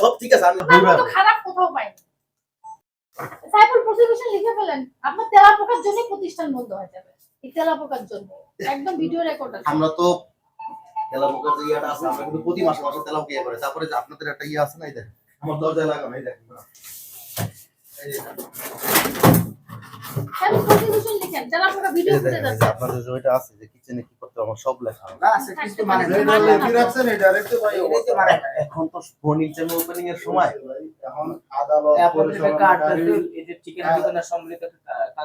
সব ঠিক আছে, আমি খারাপ কোথাও পাই। সাইফুল প্রসিকিউশন লিখে ফেলেন, আপনার তেলাপোকার জন্য প্রতিষ্ঠান বন্ধ হয়ে যাবে। এই তেলাপোকার জন্য একদম ভিডিও রেকর্ড আছে। আমরা তো তেলাপোকার যে ইয়াটা আছে, আমরা কিন্তু প্রতি মাসে মাসে তেলাপোকা ইয়ে করে। তারপরে যে আপনাদের একটা ইয়ে আছে না, এই দেখেন আমার দরজায় লাগানো, এই দেখেন এই যে সাইফুল প্রসিকিউশন লিখেন, তেলাপোকা ভিডিও ফুটেজ আছে। আপনাদের যে ওইটা আছে যে কিচেনে কি করতে আমার সব লেখা না আছে, কিন্তু মানে কি রাখছেন এই ডাইরেক্ট ভাই, এটা মানে এখন তো ফর্নিচার ওপেনিং এর সময়, এখন আদালত আপনাদের কার্ড আছে, এই যে ঠিকানা ঠিকানা সম্মিলিত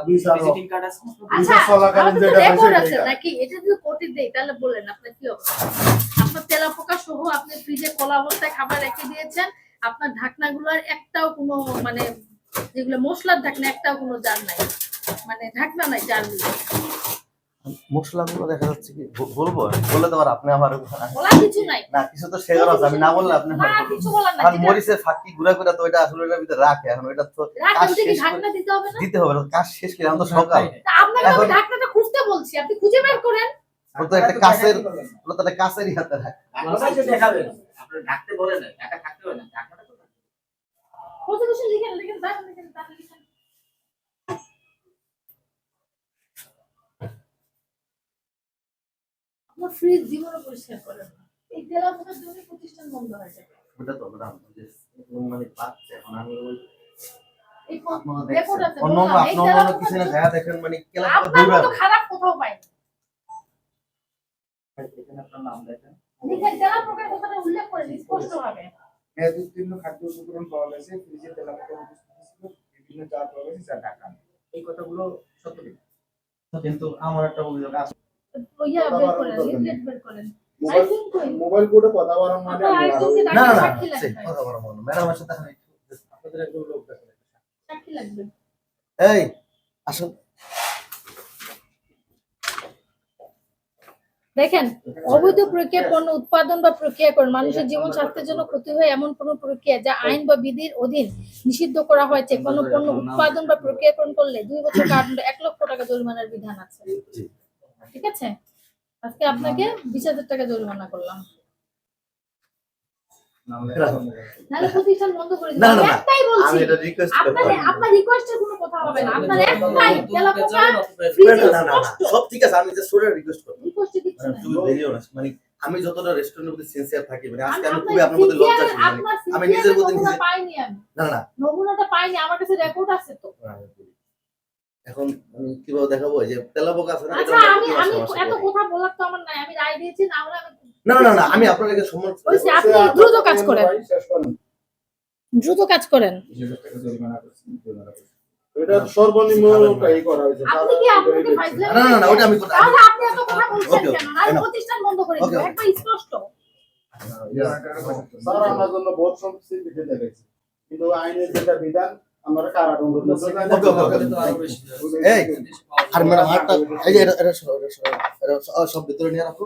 ভিজিটিং কার্ড আছে। আচ্ছা, চলাকালীন যেটা রেকর্ড আছে নাকি এটা যদি কোর্টে দেই তাহলে বলেন আপনার কি হবে? আপনার তেলাপোকা সহ আপনি ফ্রিজে খোলা অবস্থায় খাবার রেখে দিয়েছেন, আপনার ঢাকনাগুলোর একটাও কোনো মানে যেগুলো মশলার ঢাকনা একটাও কোনো জার নাই, মানে ঢাকনা নাই জারগুলো। মশলাগুলো দেখা যাচ্ছে কি বলবো, বলে দেওয়ার আপনি আমার বলা কিছু নাই না, কিছু তো শেয়ার আছে, আমি না বললে আপনি না কিছু বলার নাই। আর মরিচের ফাঁকি ঘুরা ঘুরা তো এটা আসলে এর ভিতরে রাখে, এখন এটা তো রাখতে কি ঢাকনা দিতে হবে না? দিতে হবে, কাজ শেষ করে আমরা তো সকাল। আপনাকে আমি ঢাকনাটা খুঁজতে বলছি, আপনি খুঁজে বের করেন। ও তো একটা কাছের, ও তো একটা কাছেরই হাতে রাখে। আপনারা যে দেখাবেন, আপনারা ঢাকতে বলেন না, ঢাকা থাকতে হবে না, ঢাকনাটা তো প্রসিকিউশন লিখেন, লিখেন তাহলে লিখেন। আপনার ফ্রিজ জীবনে পরিষ্কার করেন না, এই তেলাপোকার জন্য প্রতিষ্ঠান বন্ধ হয়ে যাবে। ওটা তো ম্যাডাম যে মানে পাচ্ছে, এখন আমি ওই এই রেকর্ড আছে, অন্য কিছু না দেখা দেখেন মানে কেলা আপনার মতো খারাপ কোথাও পাই না। এখানে আপনার নাম দেখেন, লিখেন তেলাপোকার কথাটা উল্লেখ করেন স্পষ্ট ভাবে। মেয়াদ উত্তীর্ণ খাদ্য উপকরণ পাওয়া গেছে, ফ্রিজে তেলাপোকা উপস্থিত ছিল, বিভিন্ন জার পাওয়া গেছে, যা ঢাকা। এই কথাগুলো সত্য কিনা? কিন্তু আমার একটা অভিযোগ আছে, ওইয়া বের করেন, লিফলেট বের করেন। মোবাইল কোডে কথা বলার মানে না না কথা বলা বলো ম্যাডামের সাথে আমি আপনাদের একজন লোক দেখেন, সাক্ষী লাগবে। এই আসুন দেখেন, অবৈধ প্রক্রিয়া পণ্য উৎপাদন বা প্রক্রিয়াকরণ মানুষের জীবন স্বাস্থ্যের জন্য ক্ষতি হয় এমন কোন প্রক্রিয়া যা আইন বা বিধির অধীন নিষিদ্ধ করা হয়েছে, কোন পণ্য উৎপাদন বা প্রক্রিয়াকরণ করলে 2 বছর কারাদণ্ড 1 লক্ষ টাকা জরিমানার বিধান আছে। ঠিক আছে, আজকে আপনাকে 20,000 টাকা জরিমানা করলাম। নালে প্রতিষ্ঠান বন্ধ করে দিবেন। একটাই বলছি, আমি এটা রিকোয়েস্ট করব, আপনার রিকোয়েস্টের কোনো কথা হবে না। আপনার একটাই তেলাপোকা ফ্রিজে স্পষ্ট। সব ঠিক আছে, আমি যে সোরে রিকোয়েস্ট করব, রিকোয়েস্ট দিচ্ছি না। তুমি দেরিও না, মানে আমি যতটা রেস্টুরেন্টের প্রতি সিনসিয়ার থাকি, মানে আজকে আমি খুবই আপনার প্রতি লজ্জাশীল, আমি নিজের প্রতি নিজে পাইনি, আমি না না নমুনাটা পাইনি, আমার কাছে রেকর্ড আছে তো। এখন আমি কিভাবে দেখাবো যে তেলাপোকা আছে না, আচ্ছা আমি এত কথা বলার তো আমার নাই, আমি রায় দিয়েছি না, না না না আমি আপনাকে সম্মান বলছি আপনি দ্রুত কাজ করেন, দ্রুত কাজ করেন। এটা সর্বনিম্ন এই করা হয়েছে। আপনি কি আপনাকে ফাইজলামি না না না ওটা আমি কথা, তাহলে আপনি এত কথা বলছেন কেন? না প্রতিষ্ঠান বন্ধ করে দিবেন, একবার স্পষ্ট। স্যার আমার জন্য বহুত সমস্যা দিতে দেখেছি, কিন্তু আইনের যেটা বিধান আমরা কারাদণ্ড এই আর ম্যাডাম হাতটা এই যে এটা সব ভিতরে নিয়ে রাখো।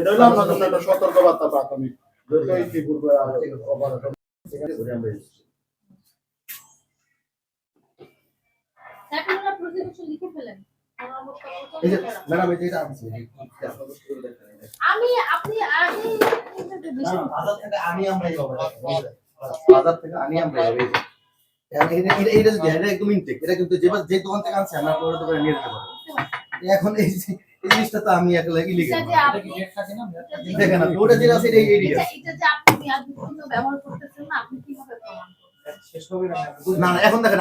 এটা হলো আপনার জন্য একটা সতর্কবার্তা প্রাথমিক, যত ইতিপূর্বে অবহেলা এখন আপনারা প্রসিকিউশন লিখে ফেলেন। এই যে ম্যাডাম এই যে এটা আছে আমি আপনি আগে বাজার থেকে আনি আমরা এই বাজার থেকে আনি আমরা এটা যদি এটা একদম ইনটেক, এটা কিন্তু যে দোকান থেকে আনছে আমরা ওটা দোকানে নিয়ে যেতে পারবো। এখন এই জিনিসটা তো আমি একলা লিখে দেখেন আপনি ওটা যেটা আছে এই এরিয়া এটা যে আপনি মেয়াদ উত্তীর্ণ ব্যবহার করতেছেন না, আপনি কিভাবে প্রমাণ করবেন? শেষ হবে না। না এখন দেখেন